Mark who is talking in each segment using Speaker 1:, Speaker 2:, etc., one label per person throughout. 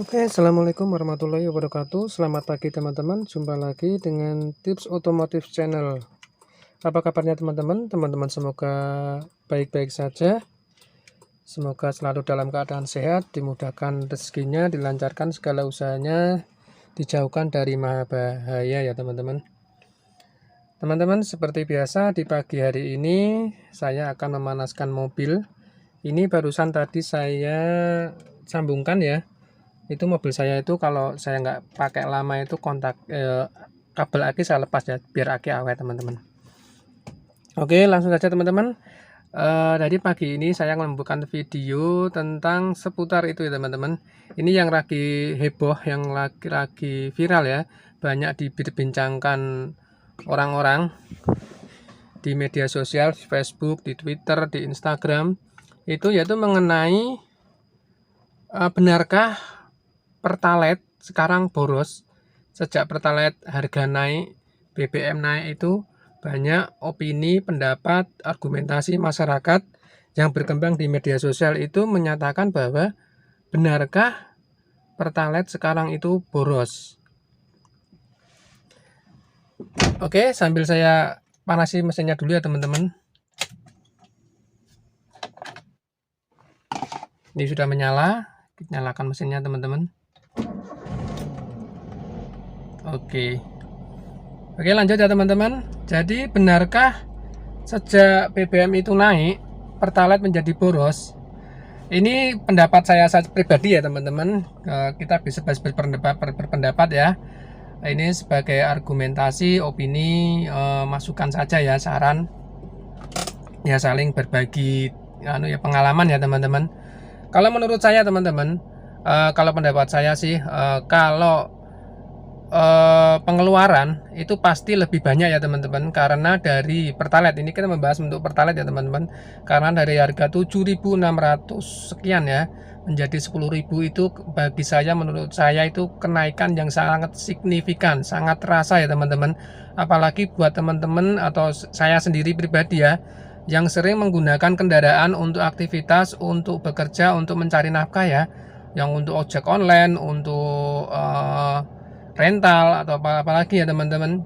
Speaker 1: Oke, assalamualaikum warahmatullahi wabarakatuh. Selamat pagi teman-teman. Jumpa lagi dengan Tips Otomotif Channel. Apa kabarnya teman-teman? Teman-teman semoga baik-baik saja. Semoga selalu dalam keadaan sehat, dimudahkan rezekinya, dilancarkan segala usahanya, dijauhkan dari maha bahaya ya teman-teman. Teman-teman, seperti biasa di pagi hari ini saya akan memanaskan mobil. Ini barusan tadi saya sambungkan ya. Itu mobil saya itu kalau saya nggak pakai lama itu kabel aki saya lepas ya biar aki awet teman-teman. Oke, langsung saja teman-teman. Dari pagi ini saya membuat video tentang seputar itu ya teman-teman. Ini yang lagi heboh, yang lagi viral ya, banyak dibincangkan orang-orang di media sosial, di Facebook, di Twitter, di Instagram, itu yaitu mengenai benarkah Pertalite sekarang boros. Sejak Pertalite harga naik, BBM naik, itu banyak opini, pendapat, argumentasi masyarakat yang berkembang di media sosial itu menyatakan bahwa benarkah Pertalite sekarang itu boros. Oke, sambil saya panasi mesinnya dulu ya teman-teman. Ini sudah menyala, kita nyalakan mesinnya teman-teman. Oke, lanjut ya teman-teman. Jadi benarkah sejak BBM itu naik, Pertalite menjadi boros? Ini pendapat saya pribadi ya teman-teman. Kita bisa berpendapat ya. Ini sebagai argumentasi, opini, masukan saja ya, saran. Ya saling berbagi pengalaman ya teman-teman. Kalau menurut saya teman-teman, kalau pendapat saya sih, kalau pengeluaran itu pasti lebih banyak ya teman-teman, karena dari Pertalite ini kita membahas untuk Pertalite ya teman-teman, karena dari harga 7.600 sekian ya menjadi 10.000 itu bagi saya, menurut saya itu kenaikan yang sangat signifikan, sangat terasa ya teman-teman. Apalagi buat teman-teman atau saya sendiri pribadi ya, yang sering menggunakan kendaraan untuk aktivitas, untuk bekerja, untuk mencari nafkah ya, yang untuk ojek online, untuk rental atau apalagi ya teman-teman,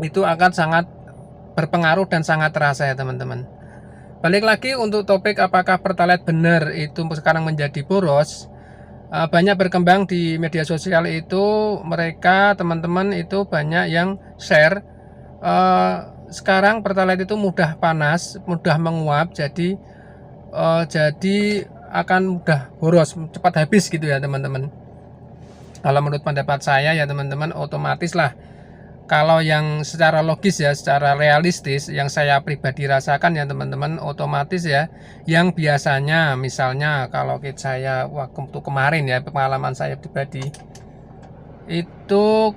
Speaker 1: itu akan sangat berpengaruh dan sangat terasa ya teman-teman. Balik lagi untuk topik apakah Pertalite benar itu sekarang menjadi boros. Banyak berkembang di media sosial itu, mereka teman-teman itu banyak yang share sekarang Pertalite itu mudah panas, mudah menguap, jadi akan mudah boros, cepat habis gitu ya teman-teman. Kalau menurut pendapat saya ya teman-teman, otomatis lah, kalau yang secara logis ya, secara realistis yang saya pribadi rasakan ya teman-teman, otomatis ya, yang biasanya misalnya kalau saya waktu kemarin ya, pengalaman saya pribadi itu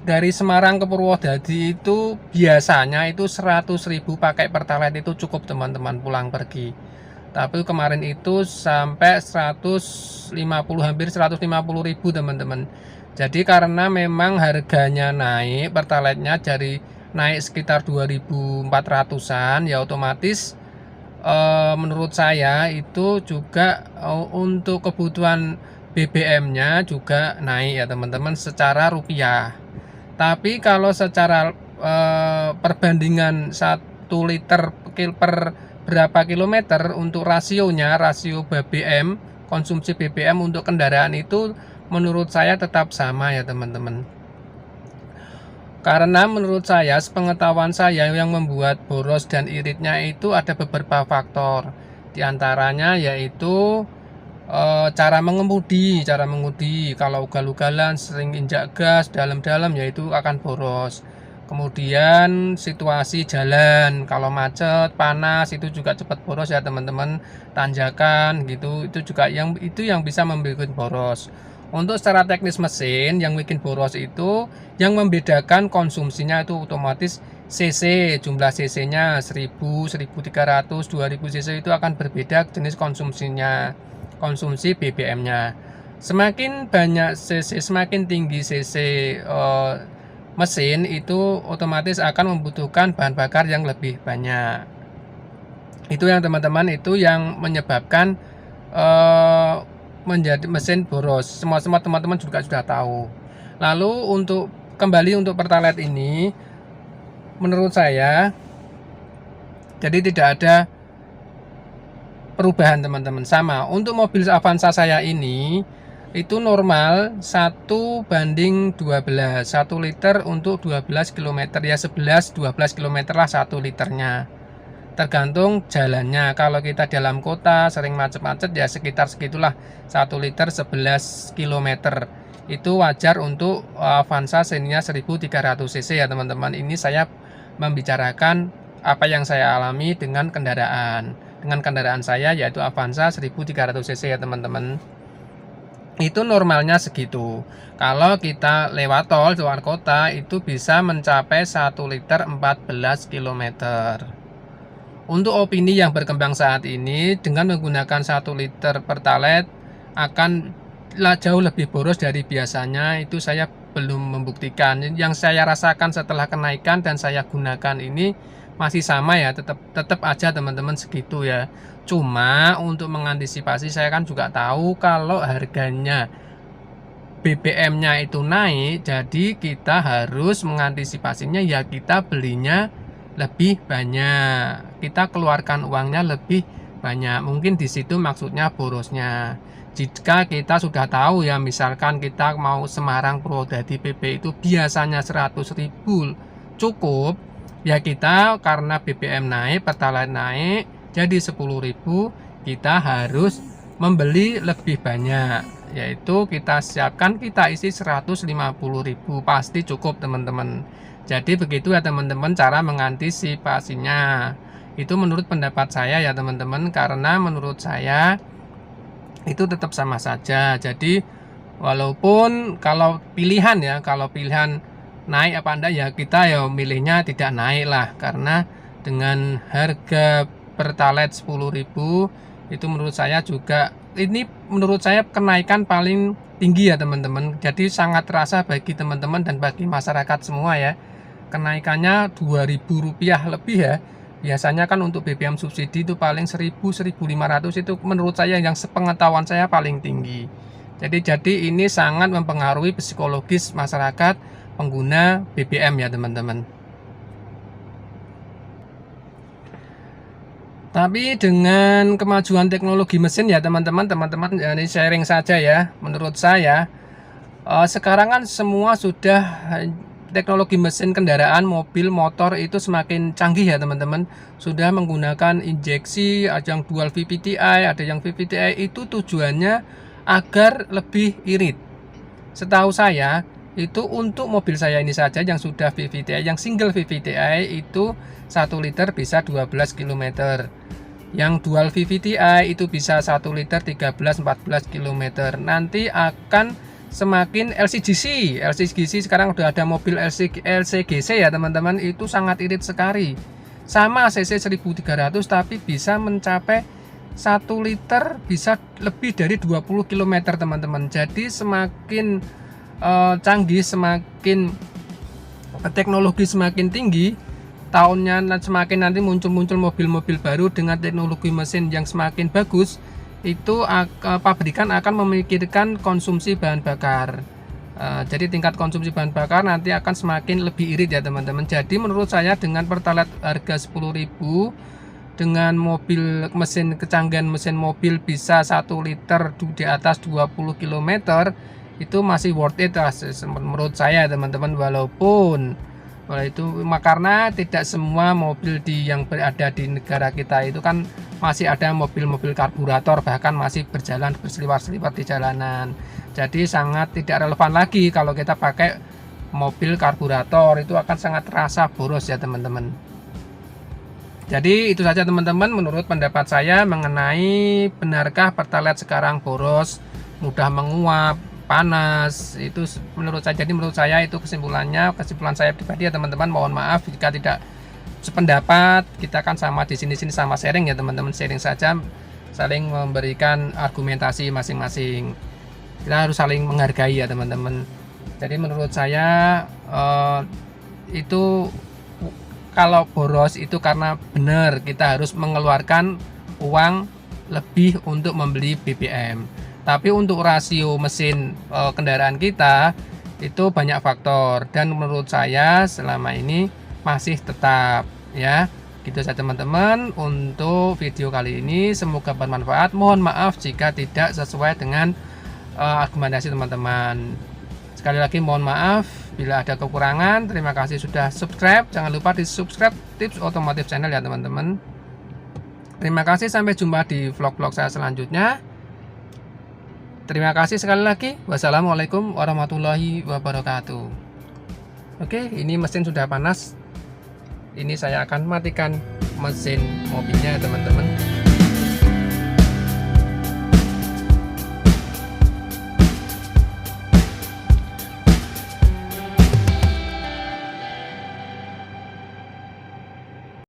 Speaker 1: dari Semarang ke Purwodadi itu biasanya itu 100.000 pakai Pertalite itu cukup teman-teman pulang pergi. Tapi kemarin itu sampai 150, hampir 150.000 teman-teman. Jadi karena memang harganya naik, Pertalite-nya dari naik sekitar 2.400-an ya, otomatis menurut saya itu juga untuk kebutuhan BBM-nya juga naik ya teman-teman secara rupiah. Tapi kalau secara perbandingan 1 liter per berapa kilometer untuk rasionya, rasio BBM, konsumsi BBM untuk kendaraan itu menurut saya tetap sama ya teman-teman. Karena menurut saya, sepengetahuan saya, yang membuat boros dan iritnya itu ada beberapa faktor. Di antaranya yaitu cara mengemudi. Kalau ugal-ugalan, sering injak gas dalam-dalam, yaitu akan boros. Kemudian situasi jalan, kalau macet, panas, itu juga cepat boros ya teman-teman. Tanjakan gitu, itu juga yang bisa membuat boros. Untuk secara teknis mesin, yang bikin boros itu, yang membedakan konsumsinya itu otomatis cc, jumlah cc-nya 1000, 1300, 2000 cc itu akan berbeda jenis konsumsinya, konsumsi BBM-nya. Semakin banyak cc, semakin tinggi cc mesin itu otomatis akan membutuhkan bahan bakar yang lebih banyak. Itu yang teman-teman, itu yang menyebabkan menjadi mesin boros. Semua teman-teman juga sudah tahu. Lalu kembali untuk Pertalite ini, menurut saya jadi tidak ada perubahan teman-teman. Sama untuk mobil Avanza saya ini itu normal 1:12, 1 liter untuk 12 km ya, 11-12 km lah 1 liternya, tergantung jalannya. Kalau kita dalam kota sering macet-macet ya sekitar segitulah, 1 liter 11 km itu wajar untuk Avanza seninya 1300 cc ya teman-teman. Ini saya membicarakan apa yang saya alami dengan kendaraan saya, yaitu Avanza 1300 cc ya teman-teman. Itu normalnya segitu. Kalau kita lewat tol luar kota itu bisa mencapai 1 liter 14 km. Untuk opini yang berkembang saat ini, dengan menggunakan 1 liter Pertalite akan jauh lebih boros dari biasanya, itu saya belum membuktikan. Yang saya rasakan setelah kenaikan dan saya gunakan ini masih sama ya, tetap aja teman-teman segitu ya. Cuma untuk mengantisipasi, saya kan juga tahu kalau harganya BBM-nya itu naik, jadi kita harus mengantisipasinya ya, kita belinya lebih banyak, kita keluarkan uangnya lebih banyak. Mungkin di situ maksudnya borosnya. Jika kita sudah tahu ya, misalkan kita mau Semarang Purwodadi PP itu biasanya 100.000 cukup ya, kita karena BBM naik, Pertalite naik jadi 10.000, kita harus membeli lebih banyak, yaitu kita siapkan, kita isi 150.000, pasti cukup teman-teman. Jadi begitu ya teman-teman cara mengantisipasinya. Itu menurut pendapat saya ya teman-teman, karena menurut saya itu tetap sama saja. Jadi walaupun kalau pilihan naik apa enggak ya, kita ya milihnya tidak naik lah, karena dengan harga Pertalite 10.000 itu menurut saya juga, ini menurut saya kenaikan paling tinggi ya teman-teman. Jadi sangat terasa bagi teman-teman dan bagi masyarakat semua ya. Kenaikannya Rp2.000 lebih ya. Biasanya kan untuk BBM subsidi itu paling 1.000-1.500, itu menurut saya yang sepengetahuan saya paling tinggi. Jadi ini sangat mempengaruhi psikologis masyarakat pengguna BBM ya teman-teman. Tapi dengan kemajuan teknologi mesin ya teman-teman, ini sharing saja ya. Menurut saya sekarang kan semua sudah teknologi mesin kendaraan, mobil, motor itu semakin canggih ya teman-teman. Sudah menggunakan injeksi, ada yang dual VVT-i, ada yang VVT-i, itu tujuannya agar lebih irit. Setahu saya itu untuk mobil saya ini saja yang sudah VVT-i, yang single VVT-i itu 1 liter bisa 12 km. Yang dual VVT-i itu bisa 1 liter 13-14 km. Nanti akan semakin LCGC sekarang udah ada mobil LCGC ya teman-teman, itu sangat irit sekali. Sama cc 1300 tapi bisa mencapai 1 liter bisa lebih dari 20 km teman-teman. Jadi semakin canggih, semakin teknologi semakin tinggi, tahunnya semakin nanti muncul mobil-mobil baru dengan teknologi mesin yang semakin bagus, itu pabrikan akan memikirkan konsumsi bahan bakar. Jadi tingkat konsumsi bahan bakar nanti akan semakin lebih irit ya teman-teman. Jadi menurut saya dengan Pertalite harga 10.000 dengan mobil mesin, kecanggihan mesin mobil bisa 1 liter di atas 20 km, itu masih worth it lah menurut saya teman-teman. Walaupun itu karena tidak semua mobil yang berada di negara kita itu kan masih ada mobil-mobil karburator, bahkan masih berjalan berseliwar-seliwar di jalanan. Jadi sangat tidak relevan lagi kalau kita pakai mobil karburator, itu akan sangat terasa boros ya teman-teman. Jadi itu saja teman-teman menurut pendapat saya mengenai benarkah Pertalite sekarang boros, mudah menguap, panas. Itu menurut saya, jadi menurut saya itu kesimpulan saya pribadi ya teman-teman. Mohon maaf jika tidak sependapat. Kita kan sama di sini sama sharing ya teman-teman, sharing saja, saling memberikan argumentasi masing-masing. Kita harus saling menghargai ya teman-teman. Jadi menurut saya itu kalau boros itu karena benar kita harus mengeluarkan uang lebih untuk membeli BBM. Tapi untuk rasio mesin kendaraan kita itu banyak faktor, dan menurut saya selama ini masih tetap ya. Gitu saja teman-teman untuk video kali ini, semoga bermanfaat. Mohon maaf jika tidak sesuai dengan argumentasi teman-teman. Sekali lagi mohon maaf bila ada kekurangan. Terima kasih sudah subscribe. Jangan lupa di subscribe Tips Otomotif Channel ya teman-teman. Terima kasih, sampai jumpa di vlog-vlog saya selanjutnya. Terima kasih sekali lagi. Wassalamualaikum warahmatullahi wabarakatuh. Oke, ini mesin sudah panas. Ini saya akan matikan mesin mobilnya teman-teman.